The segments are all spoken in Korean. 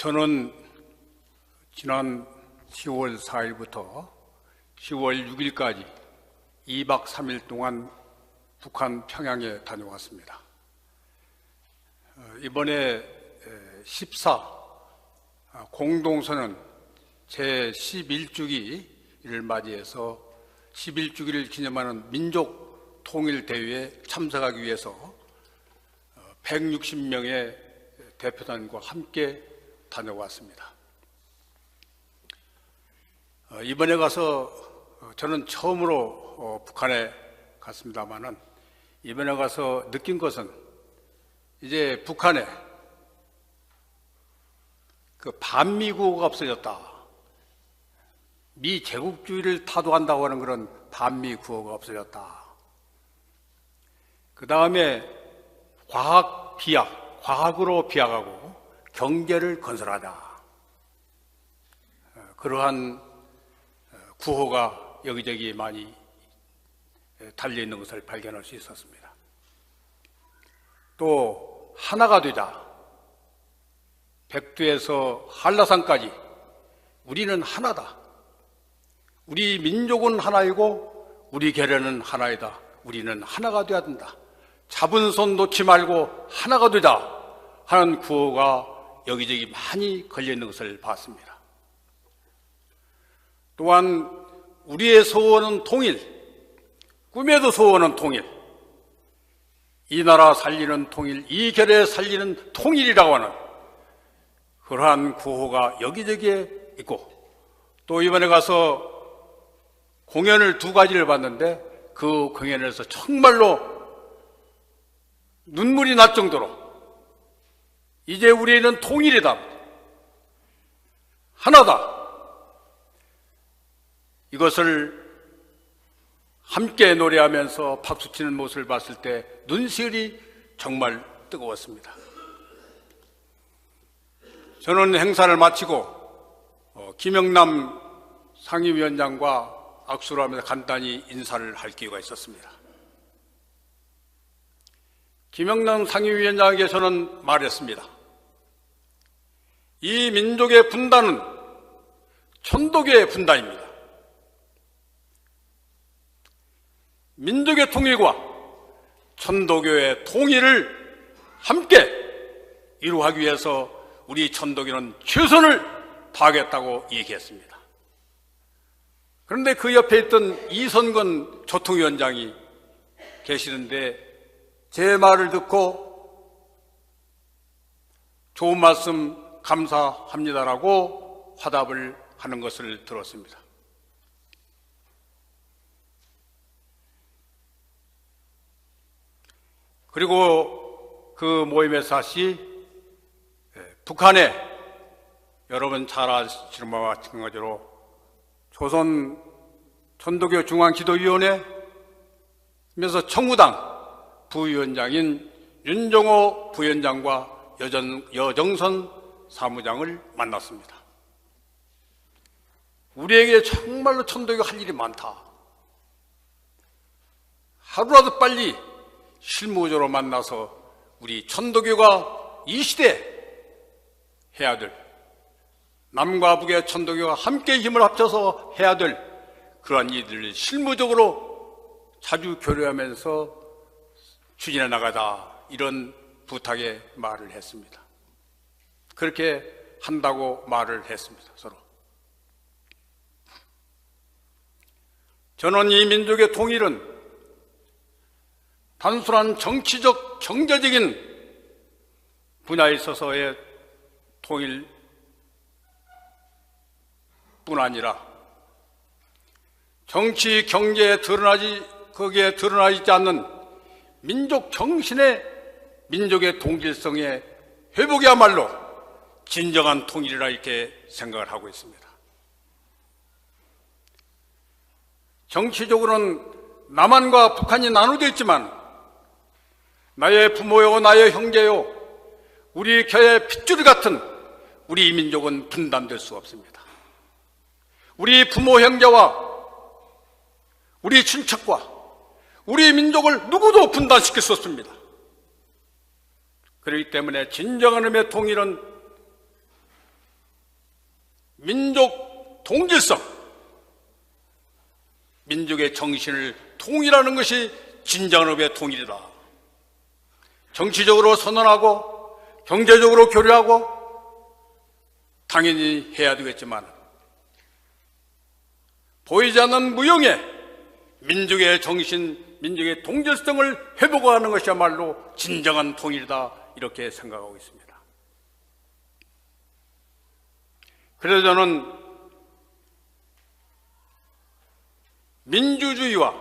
저는 지난 10월 4일부터 10월 6일까지 2박 3일 동안 북한 평양에 다녀왔습니다. 이번에 14 공동선언 제11주기를 맞이해서 11주기를 기념하는 민족통일대회에 참석하기 위해서 160명의 대표단과 함께 다녀왔습니다. 이번에 가서 저는 처음으로 북한에 갔습니다마는 이번에 가서 느낀 것은 이제 북한에 그 반미구호가 없어졌다. 미 제국주의를 타도한다고 하는 그런 반미구호가 없어졌다. 그 다음에 과학 비약, 과학으로 비약하고 경제를 건설하자. 그러한 구호가 여기저기 많이 달려있는 것을 발견할 수 있었습니다. 또 하나가 되자. 백두에서 한라산까지 우리는 하나다. 우리 민족은 하나이고 우리 계련은 하나이다. 우리는 하나가 되어야 된다. 잡은 손 놓지 말고 하나가 되자 하는 구호가 여기저기 많이 걸려있는 것을 봤습니다. 또한 우리의 소원은 통일, 꿈에도 소원은 통일, 이 나라 살리는 통일, 이 결에 살리는 통일이라고 하는 그러한 구호가 여기저기에 있고, 또 이번에 가서 공연을 2가지를 봤는데 그 공연에서 정말로 눈물이 날 정도로 이제 우리는 통일이다, 하나다, 이것을 함께 노래하면서 박수치는 모습을 봤을 때 눈시울이 정말 뜨거웠습니다. 저는 행사를 마치고 김영남 상임위원장과 악수를 하면서 간단히 인사를 할 기회가 있었습니다. 김영남 상임위원장에게 저는 말했습니다. 이 민족의 분단은 천도교의 분단입니다. 민족의 통일과 천도교의 통일을 함께 이루하기 위해서 우리 천도교는 최선을 다하겠다고 얘기했습니다. 그런데 그 옆에 있던 이선건 조통위원장이 계시는데 제 말을 듣고 좋은 말씀 감사합니다라고 화답을 하는 것을 들었습니다. 그리고 그 모임에서 다시 북한에 여러분 잘 아시는 바와 마찬가지로 조선 천도교 중앙지도위원회 면서 청구당 부위원장인 윤정호 부위원장과 여정선 사무장을 만났습니다. 우리에게 정말로 천도교 할 일이 많다. 하루라도 빨리 실무적으로 만나서 우리 천도교가 이 시대에 해야 될, 남과 북의 천도교가 함께 힘을 합쳐서 해야 될 그러한 일들을 실무적으로 자주 교류하면서 추진해 나가자, 이런 부탁의 말을 했습니다. 그렇게 한다고 말을 했습니다. 서로. 저는 이 민족의 통일은 단순한 정치적, 경제적인 분야에 있어서의 통일뿐 아니라 정치, 경제에 거기에 드러나 있지 않는 민족 정신의, 민족의 동질성의 회복이야말로 진정한 통일이라 이렇게 생각을 하고 있습니다. 정치적으로는 남한과 북한이 나누어져 있지만 나의 부모요, 나의 형제요, 우리 곁의 핏줄 같은 우리 민족은 분단될 수 없습니다. 우리 부모 형제와 우리 친척과 우리 민족을 누구도 분단시킬 수 없습니다. 그렇기 때문에 진정한 의미의 통일은 민족 동질성, 민족의 정신을 통일하는 것이 진정한 의미의 통일이다. 정치적으로 선언하고 경제적으로 교류하고 당연히 해야 되겠지만 보이지 않는 무형의 민족의 정신, 민족의 동질성을 회복하는 것이야말로 진정한 통일이다, 이렇게 생각하고 있습니다. 그래서 저는 민주주의와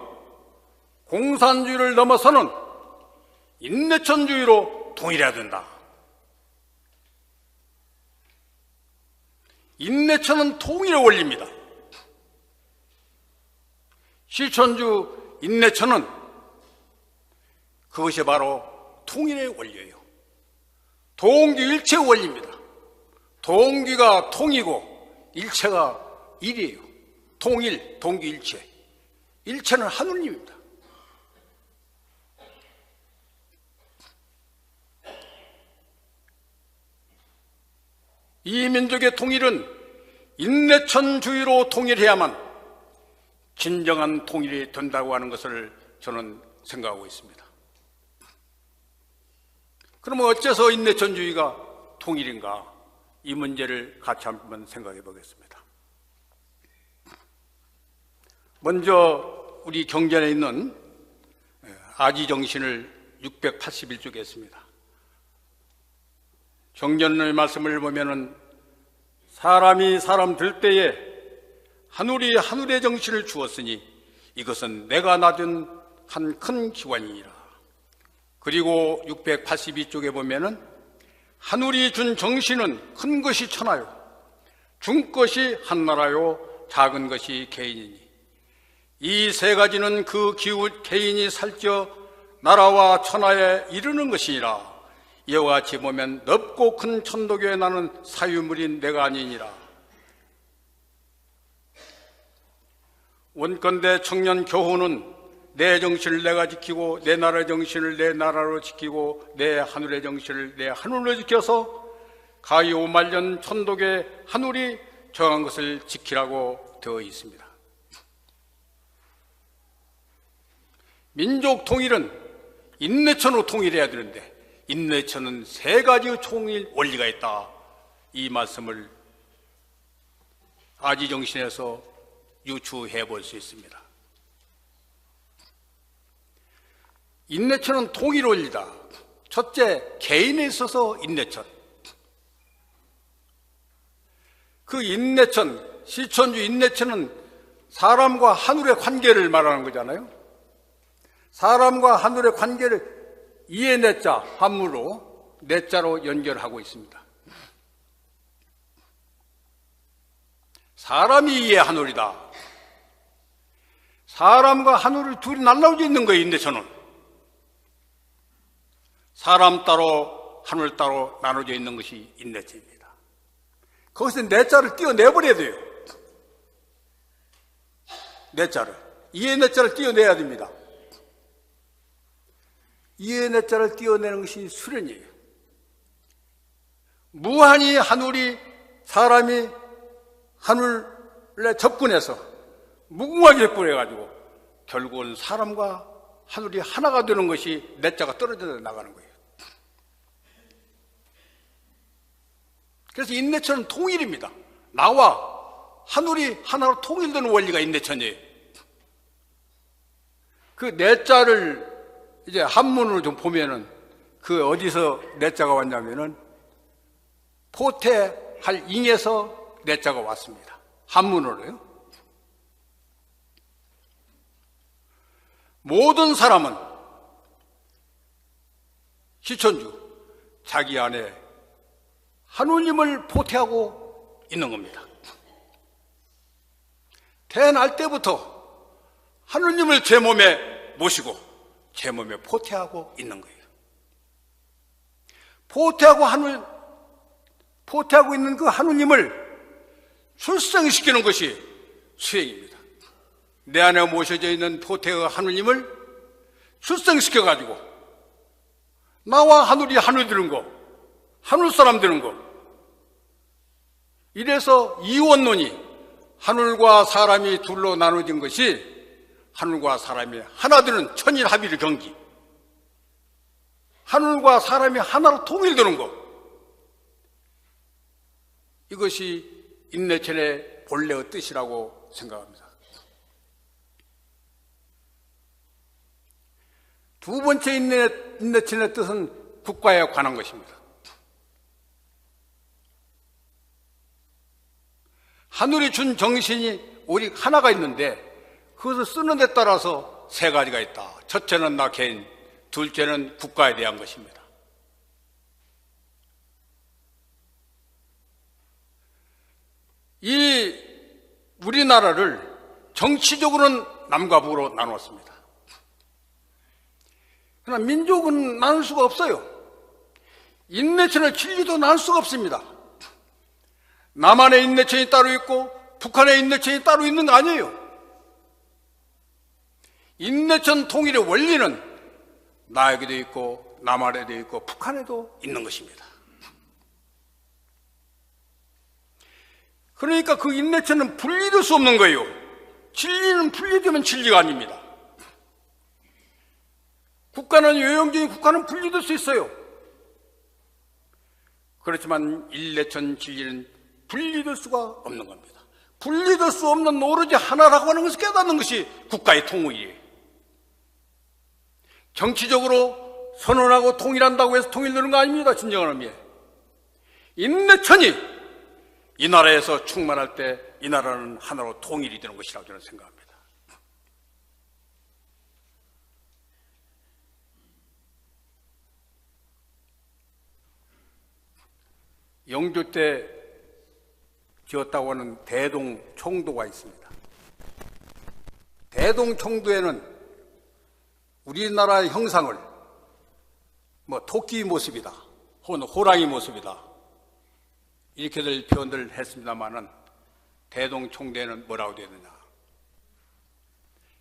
공산주의를 넘어서는 인내천주의로 통일해야 된다. 인내천은 통일의 원리입니다. 실천주 인내천은 그것이 바로 통일의 원리예요. 동기일체의 원리입니다. 동기가 통이고 일체가 일이에요. 통일, 동기일체. 일체는 하느님입니다. 이 민족의 통일은 인내천주의로 통일해야만 진정한 통일이 된다고 하는 것을 저는 생각하고 있습니다. 그러면 어째서 인내천주의가 통일인가? 이 문제를 같이 한번 생각해 보겠습니다. 먼저 우리 경전에 있는 아지정신을 681쪽에 했습니다. 경전의 말씀을 보면은 사람이 사람 될 때에 하늘이 하늘의 정신을 주었으니 이것은 내가 낳은 한 큰 기관이니라. 그리고 682쪽에 보면은 하늘이 준 정신은 큰 것이 천하요 준 것이 한나라요 작은 것이 개인이니 이 세 가지는 그 기후 개인이 살쪄 나라와 천하에 이르는 것이니라. 이와 같이 보면 넓고 큰 천도교에 나는 사유물인 내가 아니니라. 원건대 청년 교훈은 내 정신을 내가 지키고 내 나라의 정신을 내 나라로 지키고 내 하늘의 정신을 내 하늘로 지켜서 가히 5만년 천도교의 하늘이 정한 것을 지키라고 되어 있습니다. 민족 통일은 인내천으로 통일해야 되는데 인내천은 세 가지 통일 원리가 있다. 이 말씀을 아지정신에서 유추해 볼 수 있습니다. 인내천은 통일 원리다. 첫째, 개인에 있어서 인내천. 그 인내천, 실천주 인내천은 사람과 하늘의 관계를 말하는 거잖아요. 사람과 하늘의 관계를 이해 내자 한문으로 내자로 연결하고 있습니다. 사람이 이해 하늘이다. 사람과 하늘이 둘이 날라오져 있는 거예요. 인내천은 사람 따로 하늘 따로 나눠져 있는 것이 인내천입니다. 거기서 내자를 띄어내버려야 돼요. 내자를 이해 내자를 띄어내야 됩니다. 이해 내자를 띄어내는 것이 수련이에요. 무한히 하늘이 사람이 하늘에 접근해서 무궁하게 접근해가지고 결국은 사람과 하늘이 하나가 되는 것이 내자가 떨어져 나가는 거예요. 그래서 인내천은 통일입니다. 나와 하늘이 하나로 통일되는 원리가 인내천이에요. 그 내자를 이제 한문으로 좀 보면은 그 어디서 내자가 왔냐면은 포태할 잉에서 내자가 왔습니다. 한문으로요. 모든 사람은 시천주 자기 안에 하느님을 포태하고 있는 겁니다. 태어날 때부터 하느님을 제 몸에 모시고 제 몸에 포태하고 있는 거예요. 포태하고 있는 그 하느님을 출생시키는 것이 수행입니다. 내 안에 모셔져 있는 포태의 하느님을 출생시켜가지고 나와 하늘이 하늘 되는 거, 하늘 사람 되는 거, 이래서 이원론이 하늘과 사람이 둘로 나눠진 것이 하늘과 사람이 하나 되는 천일합의를 경기, 하늘과 사람이 하나로 통일되는 것, 이것이 인내천의 본래의 뜻이라고 생각합니다. 두 번째 인내천의 뜻은 국가에 관한 것입니다. 하늘이 준 정신이 오직 하나가 있는데 그것을 쓰는 데 따라서 세 가지가 있다. 첫째는 나 개인, 둘째는 국가에 대한 것입니다. 이 우리나라를 정치적으로는 남과 북으로 나누었습니다. 그러나 민족은 나눌 수가 없어요. 인내천의 진리도 나눌 수가 없습니다. 남한의 인내천이 따로 있고 북한의 인내천이 따로 있는 거 아니에요. 인내천 통일의 원리는 나에게도 있고 남한에도 있고 북한에도 있는 것입니다. 그러니까 그 인내천은 분리될 수 없는 거예요. 진리는 분리되면 진리가 아닙니다. 국가는 요용적인 국가는 분리될 수 있어요. 그렇지만 인내천 진리는 분리될 수가 없는 겁니다. 분리될 수 없는 오로지 하나라고 하는 것을 깨닫는 것이 국가의 통일이에요. 정치적으로 선언하고 통일한다고 해서 통일되는 거 아닙니다. 진정한 의미에 인내천이 이 나라에서 충만할 때 이 나라는 하나로 통일이 되는 것이라고 저는 생각합니다. 영조 때 지었다고 하는 대동총도가 있습니다. 대동총도에는 우리나라의 형상을 토끼 모습이다 혹은 호랑이 모습이다 이렇게들 표현을 했습니다마는 대동총대는 뭐라고 되어 있느냐,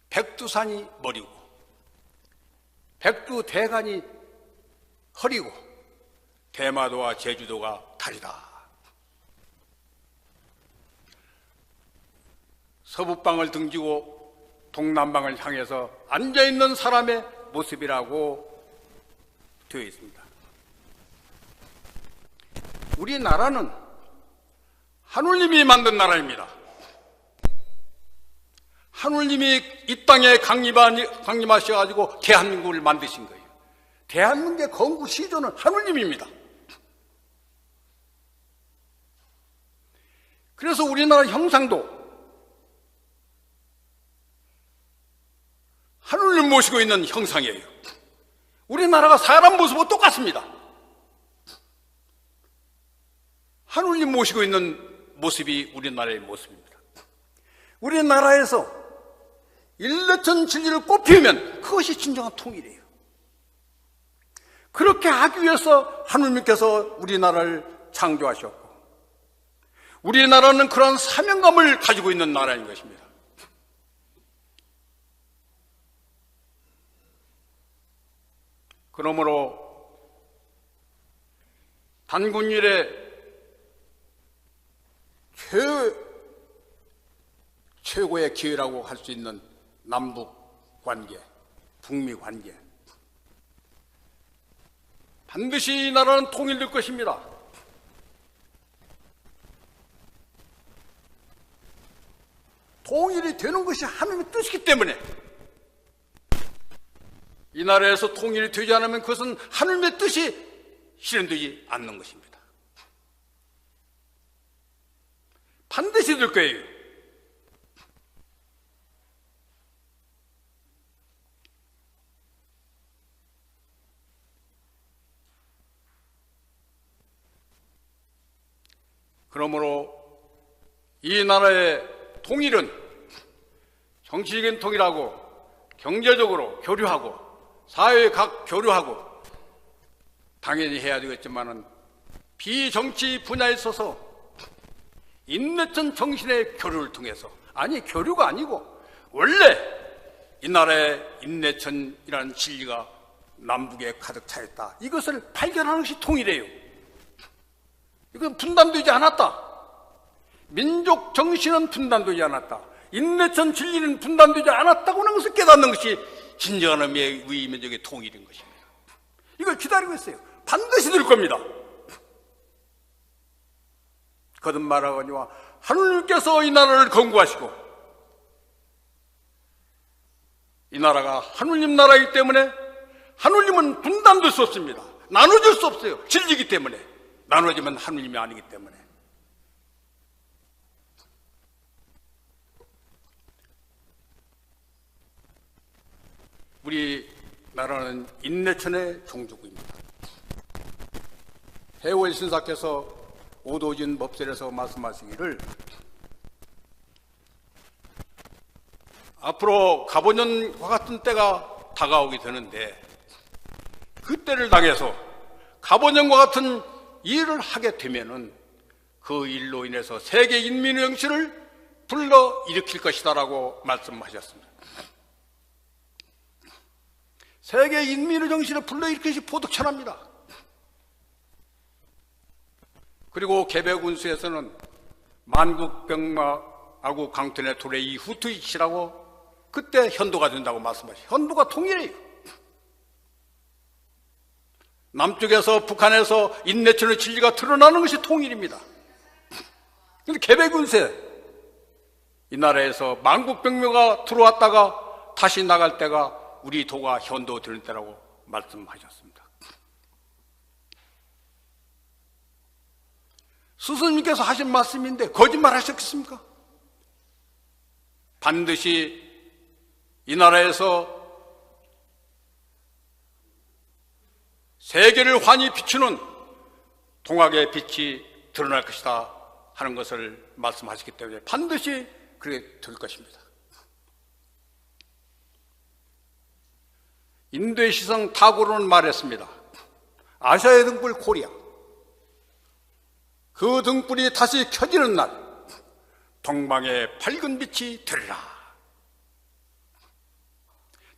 백두산이 머리고 백두대간이 허리고 대마도와 제주도가 다리다. 서북방을 등지고 동남방을 향해서 앉아있는 사람의 모습이라고 되어 있습니다. 우리나라는 하느님이 만든 나라입니다. 하느님이 이 땅에 강림하셔가지고 대한민국을 만드신 거예요. 대한민국의 건국 시조는 하느님입니다. 그래서 우리나라 형상도 하느님 모시고 있는 형상이에요. 우리나라가 사람 모습과 똑같습니다. 하느님 모시고 있는 모습이 우리나라의 모습입니다. 우리나라에서 인내천 진리를 꽃피우면 그것이 진정한 통일이에요. 그렇게 하기 위해서 하느님께서 우리나라를 창조하셨고 우리나라는 그런 사명감을 가지고 있는 나라인 것입니다. 그러므로 단군 이래 최고의 기회라고 할 수 있는 남북 관계, 북미 관계, 반드시 이 나라는 통일될 것입니다. 통일이 되는 것이 하나님의 뜻이기 때문에 이 나라에서 통일이 되지 않으면 그것은 하나님의 뜻이 실현되지 않는 것입니다. 반드시 될 거예요. 그러므로 이 나라의 통일은 정치적인 통일하고 경제적으로 교류하고 사회에 각 교류하고 당연히 해야 되겠지만은 비정치 분야에 있어서 인내천 정신의 교류를 통해서, 아니 교류가 아니고 원래 이 나라의 인내천이라는 진리가 남북에 가득 차 있다. 이것을 발견하는 것이 통일이에요. 이건 분단되지 않았다. 민족 정신은 분단되지 않았다. 인내천 진리는 분단되지 않았다고 하는 것을 깨닫는 것이 진정한 의미의 우리 민족의 통일인 것입니다. 이걸 기다리고 있어요. 반드시 될 겁니다. 거듭말하거니와 하느님께서 이 나라를 건국하시고 이 나라가 하느님 나라이기 때문에 하느님은 분단될 수 없습니다. 나눠질 수 없어요. 진리이기 때문에. 나눠지면 하느님이 아니기 때문에. 우리나라는 인내천의 종주국입니다. 해월 신사께서 오도진 법설에서 말씀하시기를 앞으로 가보년과 같은 때가 다가오게 되는데 그때를 당해서 가보년과 같은 일을 하게 되면은 그 일로 인해서 세계 인민의 정신을 불러 일으킬 것이다라고 말씀하셨습니다. 세계 인민의 정신을 불러일으키는 것이 보득천합니다. 그리고 개백운수에서는 만국병마하고 강튼의 도래이 후투이치라고 그때 현도가 된다고 말씀하시죠. 현도가 통일이에요. 남쪽에서 북한에서 인내천의 진리가 드러나는 것이 통일입니다. 그런데 개백운세 이 나라에서 만국병마가 들어왔다가 다시 나갈 때가 우리 도가 현도되는 때라고 말씀하셨습니다. 스승님께서 하신 말씀인데 거짓말 하셨겠습니까? 반드시 이 나라에서 세계를 환히 비추는 동학의 빛이 드러날 것이다 하는 것을 말씀하셨기 때문에 반드시 그렇게 될 것입니다. 인도의 시성 타고르는 말했습니다. 아시아의 등불 코리아. 그 등불이 다시 켜지는 날 동방의 밝은 빛이 되리라.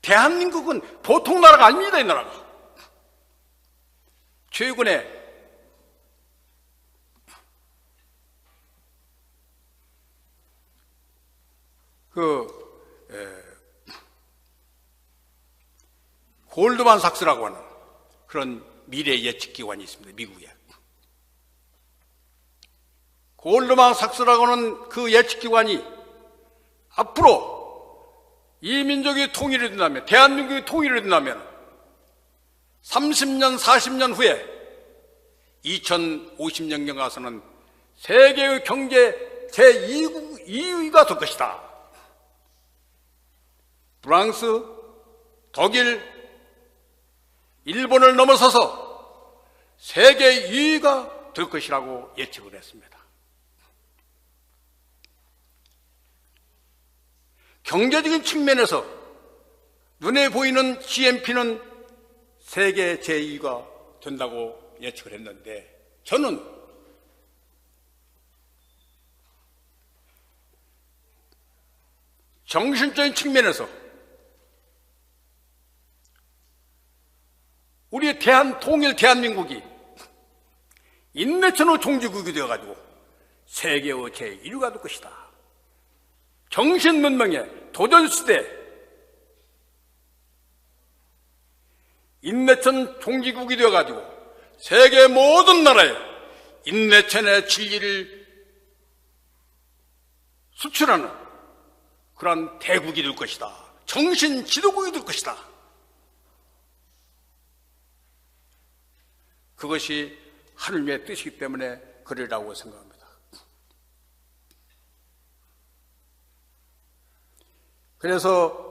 대한민국은 보통 나라가 아닙니다. 이 나라가. 최근에 골드만삭스라고 하는 그런 미래 예측 기관이 있습니다. 미국에. 골드만삭스라고 하는 그 예측 기관이 앞으로 이 민족이 통일이 된다면, 대한민국이 통일이 된다면 30년, 40년 후에 2050년경 가서는 세계의 경제 제2위가 될 것이다. 프랑스, 독일, 일본을 넘어서서 세계 2위가 될 것이라고 예측을 했습니다. 경제적인 측면에서 눈에 보이는 GNP는 세계 제2위가 된다고 예측을 했는데 저는 정신적인 측면에서 우리의 통일 대한민국이 인내천의 종주국이 되어가지고 세계의 제1위가 될 것이다. 정신문명의 도전시대 인내천 종주국이 되어가지고 세계 모든 나라에 인내천의 진리를 수출하는 그런 대국이 될 것이다. 정신 지도국이 될 것이다. 그것이 하느님의 뜻이기 때문에 그러라고 생각합니다. 그래서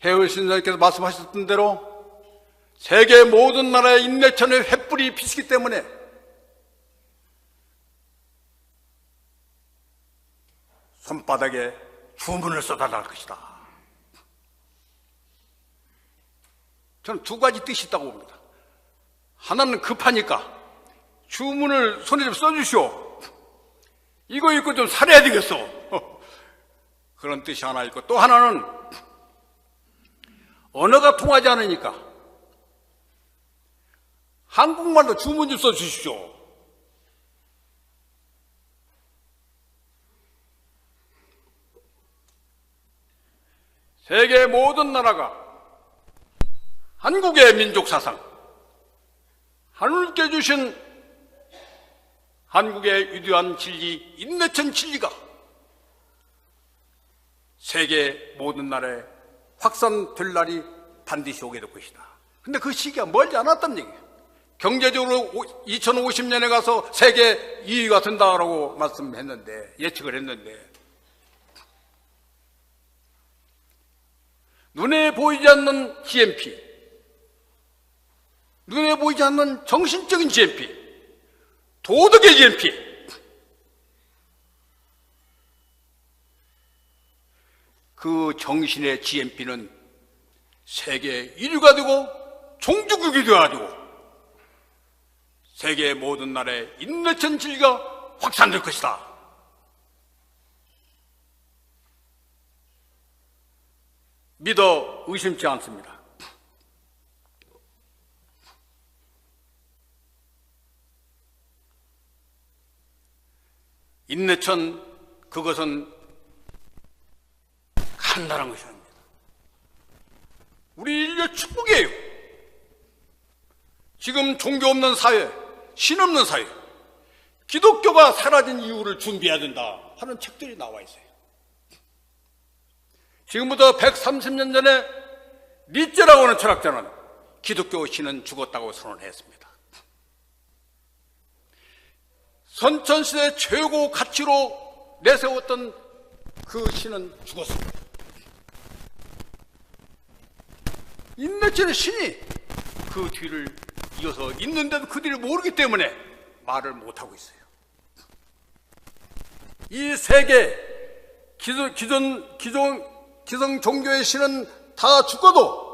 해월 신사님께서 말씀하셨던 대로 세계 모든 나라의 인내천의 횃불이 비치기 때문에 손바닥에 주문을 쏟아낼 것이다. 저는 두 가지 뜻이 있다고 봅니다. 하나는 급하니까 주문을 손에 좀 써주시오. 이거 입고 좀 살아야 되겠어. 그런 뜻이 하나 있고, 또 하나는 언어가 통하지 않으니까 한국말로 주문 좀 써주십시오. 세계 모든 나라가 한국의 민족 사상, 하늘께 주신 한국의 위대한 진리, 인내천 진리가 세계 모든 나라에 확산될 날이 반드시 오게 될 것이다. 근데 그 시기가 멀지 않았단 얘기예요. 경제적으로 2050년에 가서 세계 2위가 된다라고 말씀했는데, 예측을 했는데, 눈에 보이지 않는 GNP, 눈에 보이지 않는 정신적인 GNP, 도덕의 GNP, 그 정신의 GNP는 세계 1위가 되고 종주국이 되어가지고 세계 모든 나라의 인내천 진리가 확산될 것이다. 믿어 의심치 않습니다. 인내천, 그것은 간단한 것이 아닙니다. 우리 인류의 축복이에요. 지금 종교 없는 사회, 신 없는 사회, 기독교가 사라진 이유를 준비해야 된다 하는 책들이 나와 있어요. 지금부터 130년 전에 니체라고 하는 철학자는 기독교 신은 죽었다고 선언했습니다. 선천시대 최고 가치로 내세웠던 그 신은 죽었습니다. 인내천의 신이 그 뒤를 이어서 있는데도 그 뒤를 모르기 때문에 말을 못하고 있어요. 이 세계 기성 종교의 신은 다 죽어도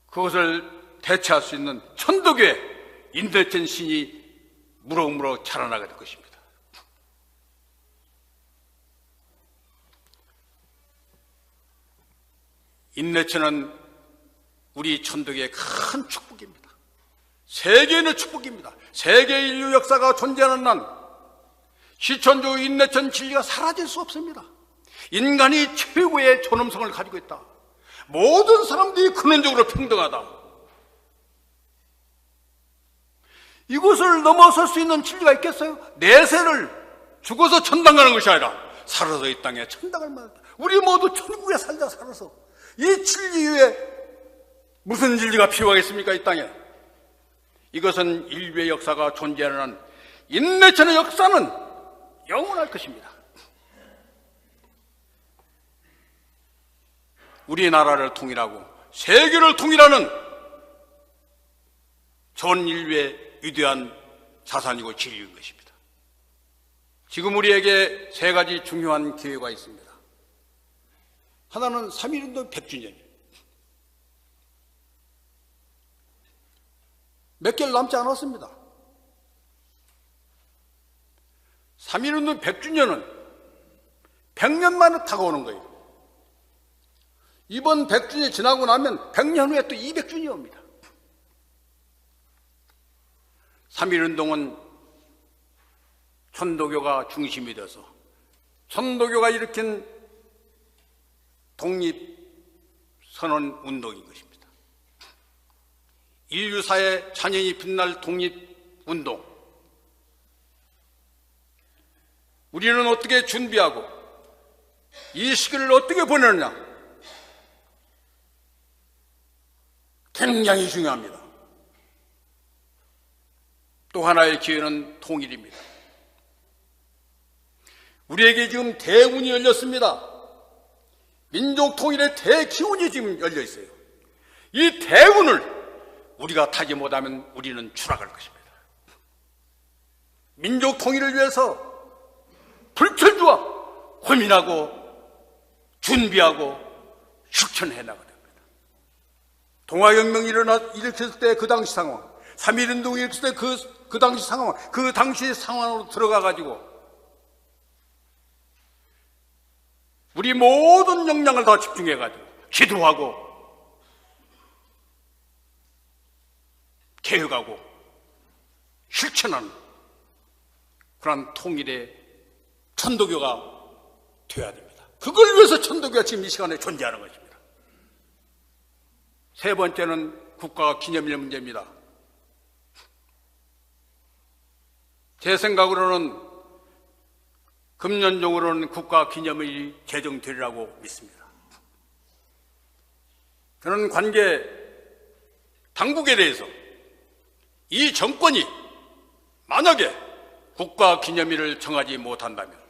그것을 대체할 수 있는 천도교의 인내천 신이 무럭무럭 자라나게 될 것입니다. 인내천은 우리 천도교의 큰 축복입니다. 세계인의 축복입니다. 세계 인류 역사가 존재하는 난 시천조 인내천 진리가 사라질 수 없습니다. 인간이 최고의 존엄성을 가지고 있다. 모든 사람들이 근원적으로 평등하다. 이것을 넘어설 수 있는 진리가 있겠어요? 내세를 죽어서 천당 가는 것이 아니라 살아서 이 땅에 천당을 말한다. 우리 모두 천국에 살자. 살아서 이 진리 위에 무슨 진리가 필요하겠습니까? 이 땅에. 이것은 인류의 역사가 존재하는 한 인내천의 역사는 영원할 것입니다. 우리나라를 통일하고 세계를 통일하는 전 인류의 위대한 자산이고 진리인 것입니다. 지금 우리에게 세 가지 중요한 기회가 있습니다. 하나는 3.1운동 100주년이에요. 몇 개월 남지 않았습니다. 3.1운동 100주년은 100년 만에 다가오는 거예요. 이번 100주년이 지나고 나면 100년 후에 또 200주년이 옵니다. 3.1운동은 천도교가 중심이 돼서 천도교가 일으킨 독립선언 운동인 것입니다. 인류사의 찬연히 빛날 독립운동. 우리는 어떻게 준비하고 이 시기를 어떻게 보내느냐, 굉장히 중요합니다. 또 하나의 기회는 통일입니다. 우리에게 지금 대운이 열렸습니다. 민족 통일의 대기운이 지금 열려 있어요. 이 대운을 우리가 타지 못하면 우리는 추락할 것입니다. 민족 통일을 위해서 불철주와 고민하고 준비하고 실천해 나가야 됩니다. 동아혁명이 일으켰을 때 그 당시 상황, 3.1운동이 일으켰을 때 그 당시 상황, 그 당시 상황으로 들어가가지고 우리 모든 역량을 다 집중해가지고 기도하고 개혁하고 실천하는 그런 통일의 천도교가 되어야 됩니다. 그걸 위해서 천도교가 지금 이 시간에 존재하는 것입니다. 세 번째는 국가 기념일 문제입니다. 제 생각으로는 금년 중으로는 국가 기념일이 제정되리라고 믿습니다. 저는 관계 당국에 대해서 이 정권이 만약에 국가 기념일을 정하지 못한다면,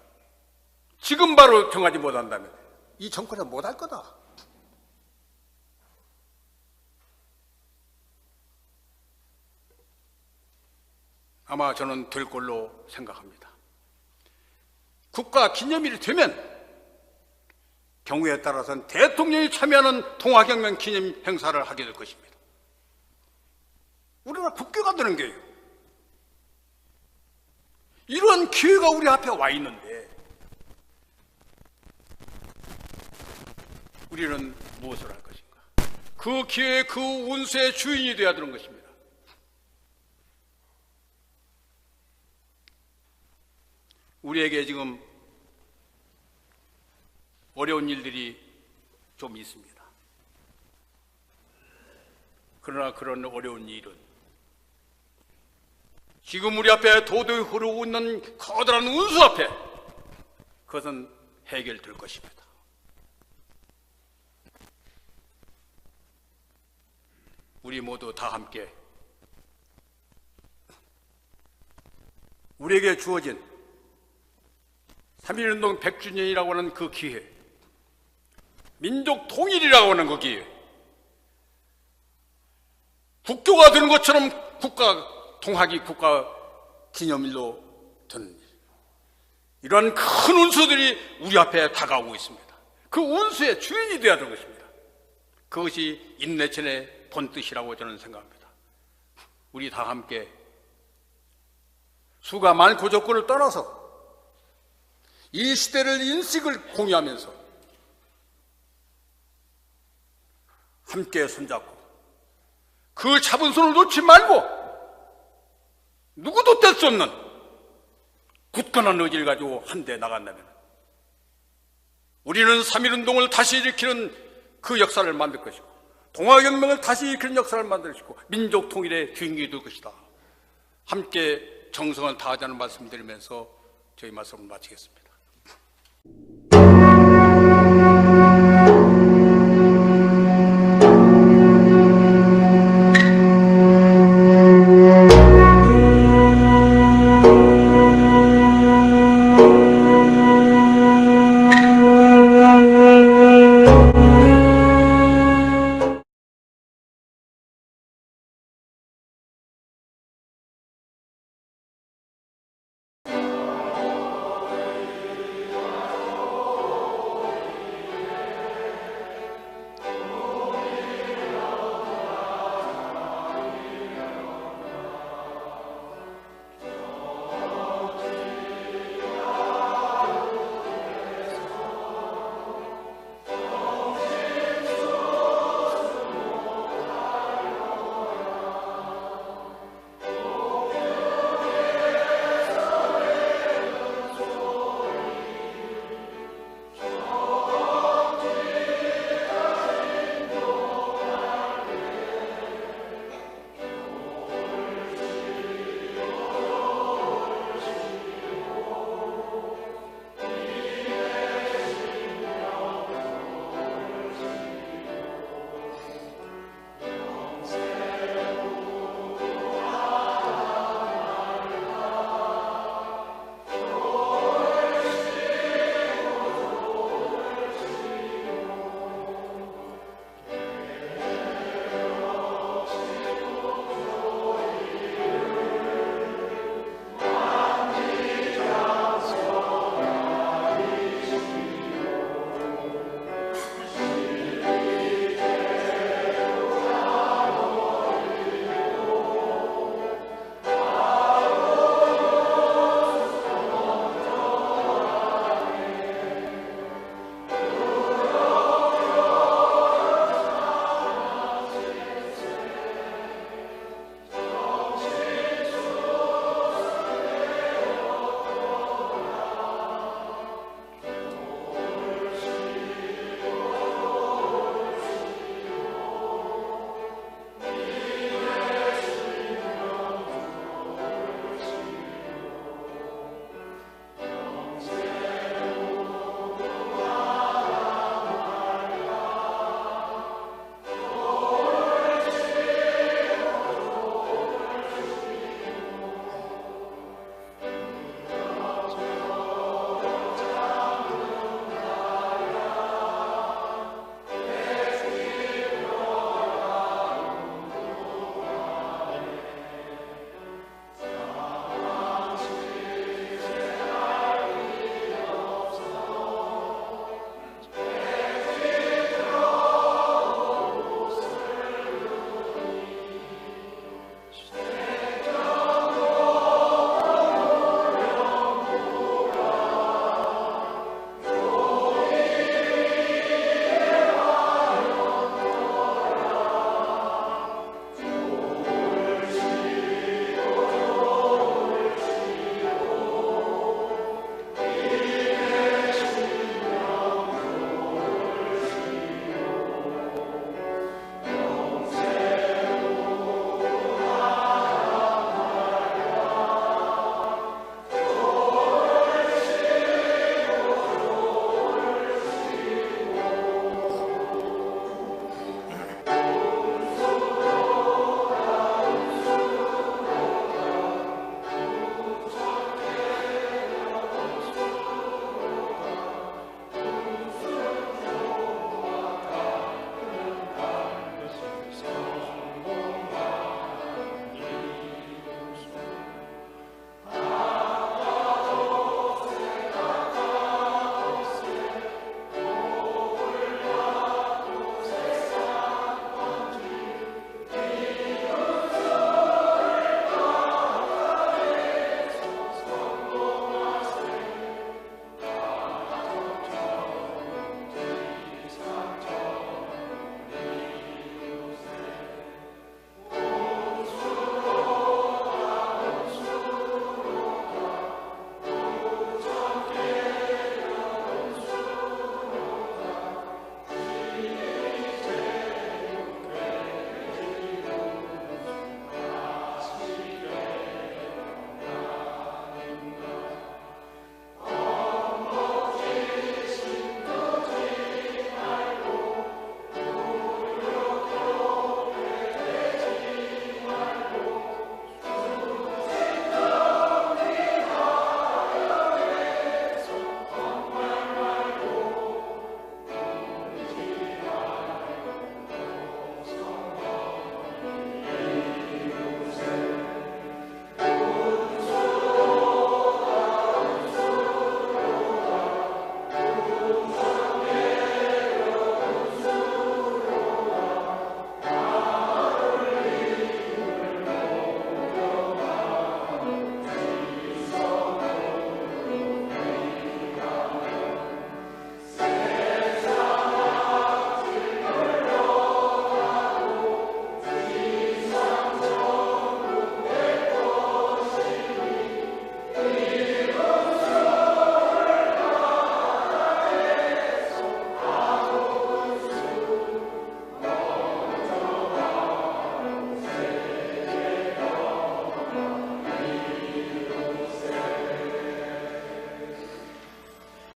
지금 바로 정하지 못한다면 이 정권은 못할 거다. 아마 저는 될 걸로 생각합니다. 국가 기념일이 되면 경우에 따라서는 대통령이 참여하는 동학혁명 기념 행사를 하게 될 것입니다. 우리가 국교가 되는 거예요. 이런 기회가 우리 앞에 와 있는데 우리는 무엇을 할 것인가? 그 기회에 그 운수의 주인이 되어야 되는 것입니다. 우리에게 지금 어려운 일들이 좀 있습니다. 그러나 그런 어려운 일은 지금 우리 앞에 도도히 흐르고 있는 커다란 운수 앞에 그것은 해결될 것입니다. 우리 모두 다 함께 우리에게 주어진 3.1운동 100주년이라고 하는 그 기회, 민족 통일이라고 하는 그 기회, 국교가 되는 것처럼 동학이 국가 기념일로 되는 일, 이러한 큰 운수들이 우리 앞에 다가오고 있습니다. 그 운수의 주인이 되어야 될 것입니다. 그것이 인내천의 본뜻이라고 저는 생각합니다. 우리 다 함께 수가 많고 조건을 떠나서 이 시대를 인식을 공유하면서 함께 손잡고 그 잡은 손을 놓지 말고 누구도 뗄 수 없는 굳건한 의지를 가지고 한데 나간다면 우리는 3.1운동을 다시 일으키는 그 역사를 만들 것이고 동학혁명을 다시 일으키는 역사를 만들 것이고 민족 통일의 주인공이 될 것이다. 함께 정성을 다하자는 말씀을 드리면서 저희 말씀을 마치겠습니다.